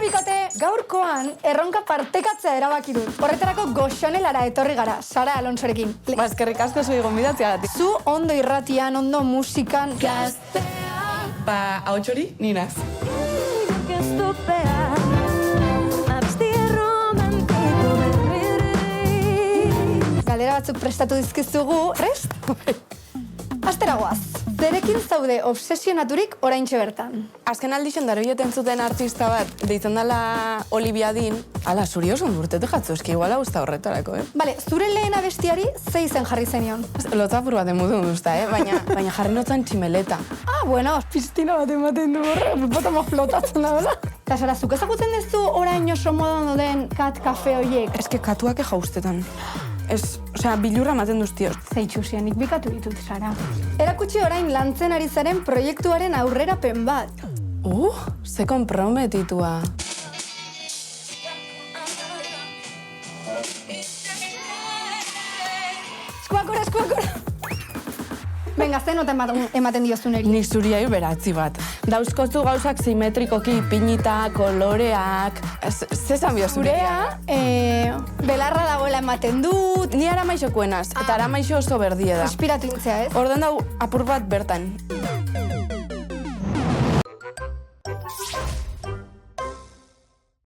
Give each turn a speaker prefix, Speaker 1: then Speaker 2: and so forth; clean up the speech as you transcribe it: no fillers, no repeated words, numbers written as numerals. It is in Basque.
Speaker 1: bikote, gaurkoan erronka partekatzea erabaki dut. Horretarako goxonelara etorri gara, Sara Alonsorekin.
Speaker 2: Eskerrik asko zui gonbidatzeagatik.
Speaker 1: Zu ondo irratian, ondo musikan.
Speaker 2: Ahots hori, ni naz.
Speaker 1: Galera batzuk prestatu dizkizugu. Prest? Astera goaz. Zerekin zaude obsesionaturik oraintxe bertan.
Speaker 2: Azken aldixen daroieten zuten artista bat, deitzen dela Olivia Dean. Ala, zuri oso ondurtete jatzu, eski iguala usta horretarako,
Speaker 1: Bale, zure lehen abestiari ze izen jarri zenion?
Speaker 2: Lotzapur bat emudu duzta, baina jarri notzan tximeleta.
Speaker 1: Bueno, piztina bat ematen du horre, botamo flotatzen da, bera? Eta Sara, zuk ezagutzen duzu orain oso modan doden kat kafe horiek?
Speaker 2: Eske katuak jaustetan. Bilurra ematen duztioz.
Speaker 1: Zeitxusia, nik bikatu ditut, Sara. Erakutsi orain lantzen ari zaren proiektuaren aurrerapen bat.
Speaker 2: Ze konprometitua.
Speaker 1: Eskuakora! Venga, ze nota ematen diozun eri.
Speaker 2: Nik zuriai beratzi bat. Dauzkozu gauzak simetrikoki, pinita, koloreak... Zezan biozun
Speaker 1: Zurea, belarra dagoela ematen dut.
Speaker 2: Ni ara maixokuenaz, eta ara maixo oso berdie da.
Speaker 1: Inspiratu nintzea, ez?
Speaker 2: Ordan dau apur bat bertan.